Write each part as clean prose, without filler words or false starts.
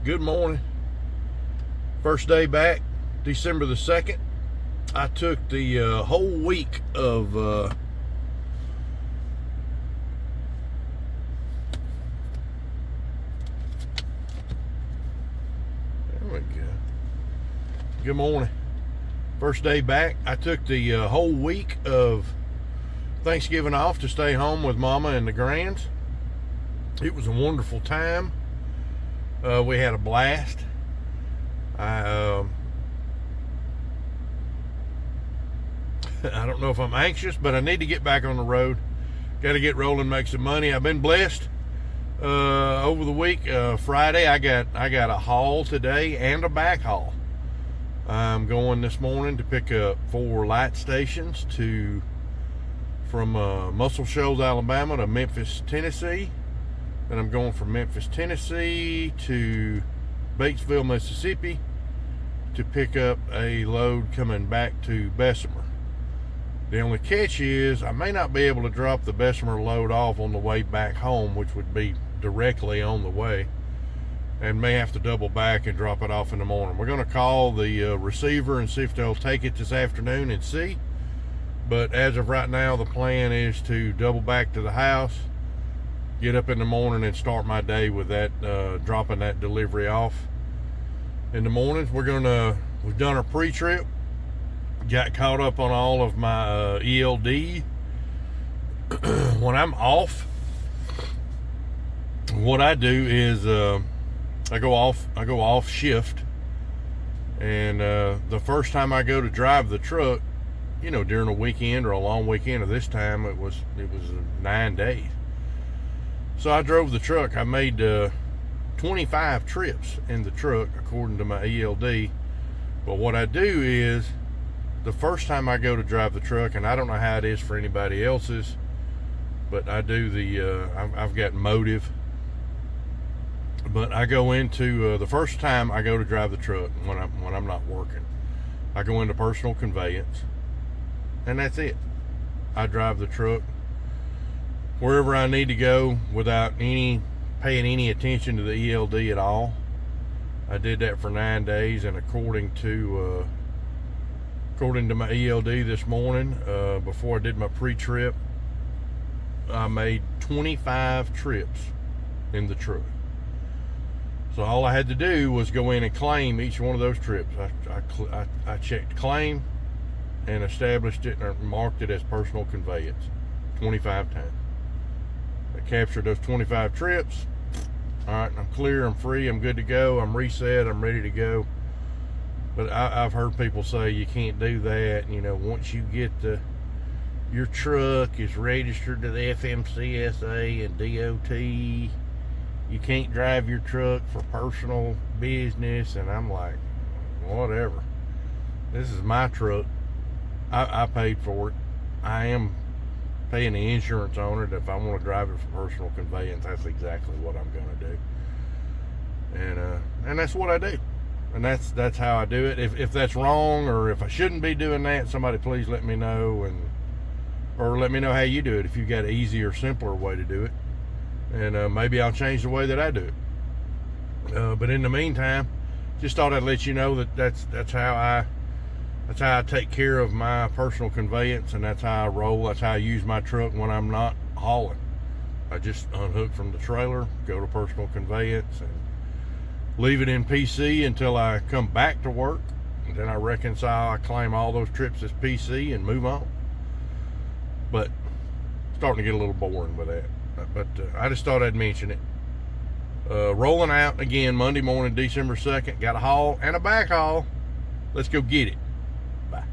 Good morning. First day back, December the 2nd. I took the whole week of there we go. Good morning. First day back, I took the whole week of Thanksgiving off to stay home with Mama and the grands. It was a wonderful time. We had a blast. I don't know if I'm anxious, but I need to get back on the road. Got to get rolling, make some money. I've been blessed over the week. Friday, I got a haul today and a backhaul. I'm going this morning to pick up 4 light stations from Muscle Shoals, Alabama to Memphis, Tennessee. Then I'm going from Memphis, Tennessee to Batesville, Mississippi to pick up a load coming back to Bessemer. The only catch is I may not be able to drop the Bessemer load off on the way back home, which would be directly on the way, and may have to double back and drop it off in the morning. We're going to call the receiver and see if they'll take it this afternoon and see. But as of right now, the plan is to double back to the house, get up in the morning and start my day with that, dropping that delivery off. In the mornings, we've done our pre-trip, got caught up on all of my ELD. When I'm off, what I do is I go off shift, and the first time I go to drive the truck, during a weekend or a long weekend, of this time it was 9 days. So I drove the truck. I made 25 trips in the truck according to my ELD. But what I do is, the first time I go to drive the truck, and I don't know how it is for anybody else's, but I do I've got motive. But I go into the first time I go to drive the truck when I'm not working, I go into personal conveyance, and that's it. I drive the truck wherever I need to go without paying any attention to the ELD at all. I did that for 9 days, and according to my ELD this morning, before I did my pre-trip, I made 25 trips in the truck. So all I had to do was go in and claim each one of those trips. I checked claim and established it and marked it as personal conveyance 25 times. I captured those 25 trips. All right, I'm clear, I'm free, I'm good to go, I'm reset, I'm ready to go. But I've heard people say you can't do that. Once you get your truck is registered to the FMCSA and DOT, you can't drive your truck for personal business. And I'm like, whatever. This is my truck. I paid for it. I am paying the insurance on it. If I want to drive it for personal conveyance, that's exactly what I'm going to do. And that's what I do. And that's how I do it. If that's wrong, or if I shouldn't be doing that, somebody please let me know, or let me know how you do it, if you got an easier, simpler way to do it. And maybe I'll change the way that I do it. But in the meantime, just thought I'd let you know that's how I take care of my personal conveyance, and that's how I roll. That's how I use my truck when I'm not hauling. I just unhook from the trailer, go to personal conveyance, and leave it in PC until I come back to work. And then I reconcile, I claim all those trips as PC and move on. But starting to get a little boring with that. But I just thought I'd mention it. Rolling out again Monday morning, December 2nd. Got a haul and a back haul. Let's go get it. Bye.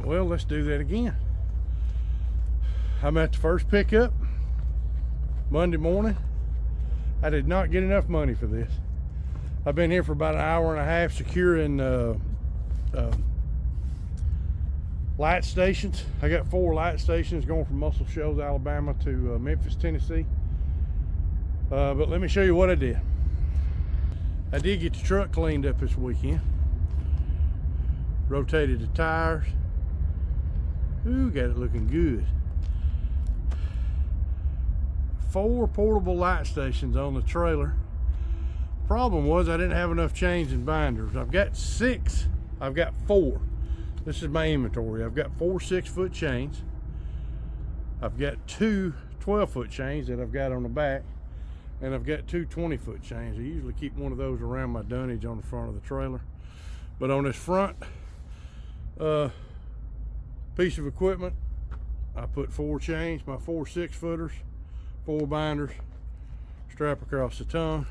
Well, let's do that again. I'm at the first pickup. Monday morning. I did not get enough money for this. I've been here for about an hour and a half securing light stations. I got 4 light stations going from Muscle Shoals, Alabama to Memphis, Tennessee. But let me show you what I did. I did get the truck cleaned up this weekend. Rotated the tires. Ooh, got it looking good. 4 portable light stations on the trailer. Problem was I didn't have enough chains and binders. I've got 6. I've got 4. This is my inventory. I've got 4 6-foot chains. I've got 2 12-foot chains that I've got on the back, and I've got 2 20-foot chains. I usually keep one of those around my dunnage on the front of the trailer. But on this front piece of equipment, I put 4 chains, my 4 6-footers, 4 binders, strap across the tongue,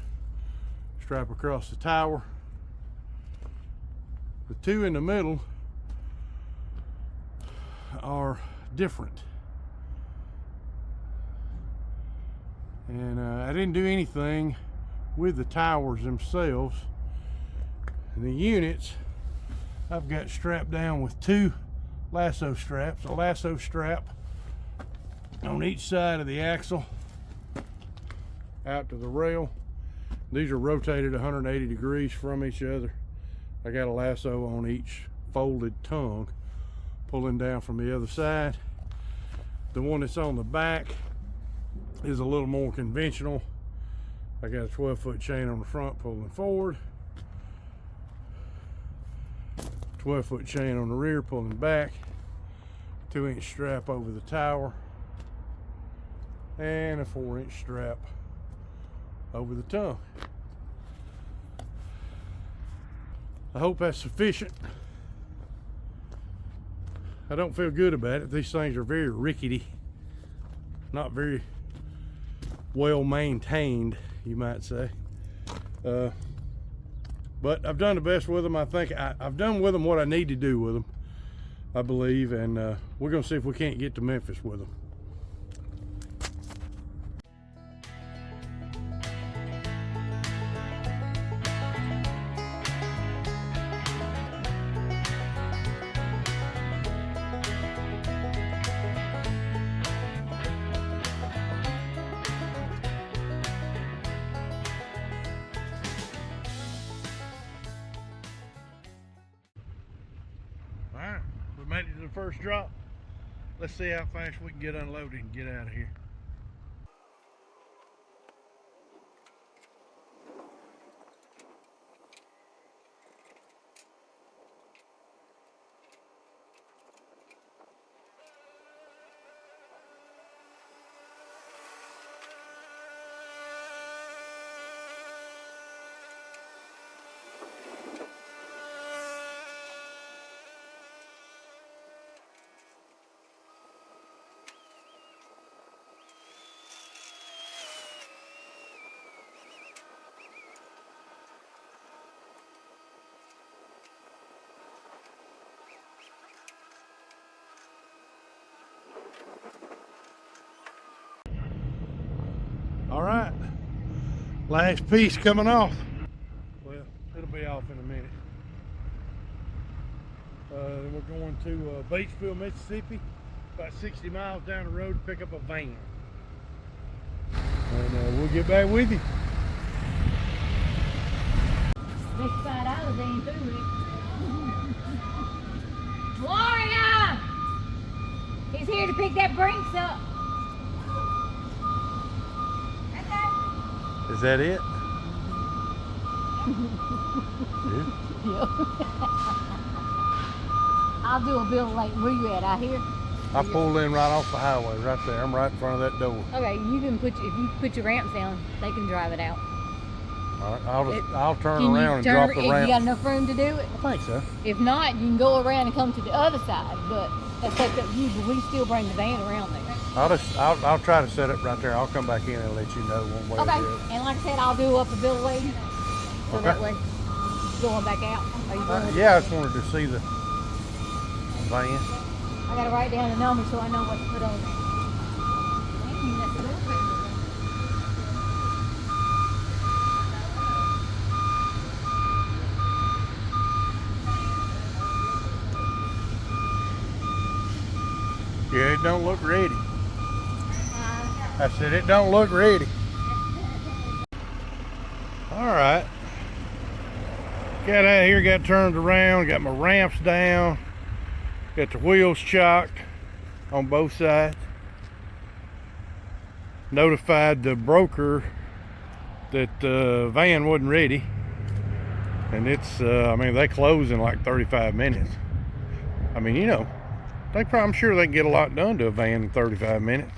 strap across the tower. The 2 in the middle are different. And I didn't do anything with the towers themselves. And the units I've got strapped down with 2 lasso straps, a lasso strap on each side of the axle out to the rail. These are rotated 180 degrees from each other. I got a lasso on each folded tongue pulling down from the other side. The one that's on the back is a little more conventional. I got a 12-foot chain on the front pulling forward, 12-foot chain on the rear pulling back, 2-inch strap over the tower, and a 4-inch strap over the tongue. I hope that's sufficient. I don't feel good about it. These things are very rickety, not very well maintained, you might say. But I've done the best with them. I think I've done with them what I need to do with them, I believe, and we're gonna see if we can't get to Memphis with them. Alright, we made it to the first drop. Let's see how fast we can get unloaded and get out of here. All right, last piece coming off. Well, it'll be off in a minute. Then we're going to Batesville, Mississippi, about 60 miles down the road to pick up a van. And we'll get back with you. Gloria! He's here to pick that Brinks up. Is that it? Yeah. I'll do a bill like where you at out here. I pulled in right off the highway, right there. I'm right in front of that door. Okay, you can put if you put your ramps down, they can drive it out. All right, I'll turn Can around and you drop the if ramp. you got enough room to do it? I think so. If not, you can go around and come to the other side, but that's up to you. But we still bring the van around there. I'll try to set it right there. I'll come back in and let you know one way or the Okay, other. and like I said, I'll do up a bill of lading, so Okay. that way going back out. Are you going with Yeah, I just wanted to see the van. I gotta write down the number so I know what to put on there. it don't look ready. I said, it don't look ready. All right. Got out here, got turned around, got my ramps down, got the wheels chocked on both sides. Notified the broker that the van wasn't ready. And it's, I mean, they close in like 35 minutes. I mean, you know, I'm sure they can get a lot done to a van in 35 minutes.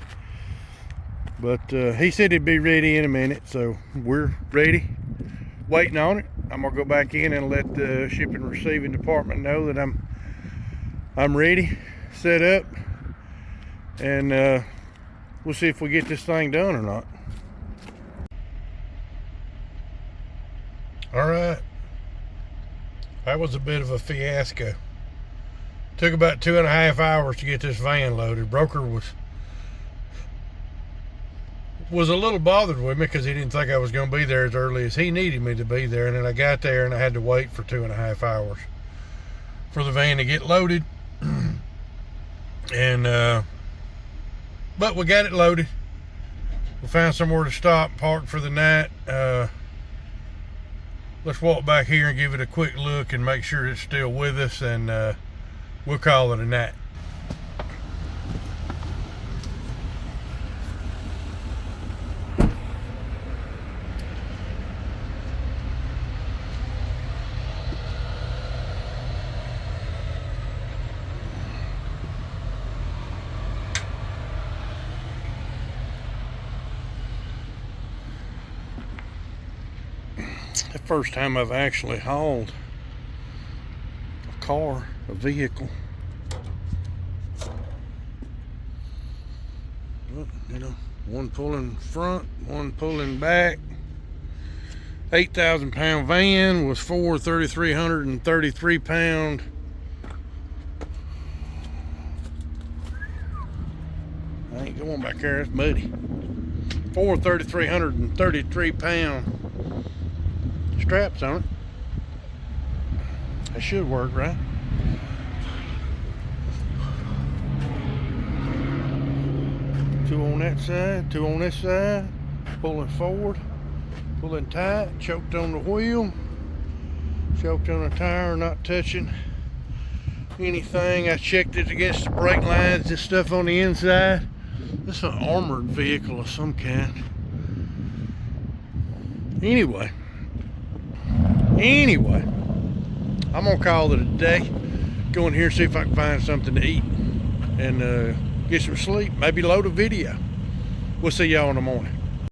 But he said it'd be ready in a minute, so we're ready, waiting on it. I'm gonna go back in and let the shipping and receiving department know that I'm ready, set up, and we'll see if we get this thing done or not. All right, that was a bit of a fiasco. Took about 2.5 hours to get this van loaded. Broker was a little bothered with me because he didn't think I was going to be there as early as he needed me to be there. And then I got there and I had to wait for 2.5 hours for the van to get loaded. And but we got it loaded. We found somewhere to stop, park for the night. Let's walk back here and give it a quick look and make sure it's still with us, and we'll call it a night. The first time I've actually hauled a car, a vehicle. Well, you know, one pulling front, one pulling back. 8,000 pound van was 3,333 pound. I ain't going back there, it's muddy. 3,333 pound straps on it. That should work, right? Two on that side, two on this side. Pulling forward, pulling tight, choked on the wheel, choked on the tire, not touching anything. I checked it against the brake lines and stuff on the inside. This is an armored vehicle of some kind. Anyway, I'm gonna call it a day. Go in here and see if I can find something to eat and get some sleep, maybe load a video. We'll see y'all in the morning.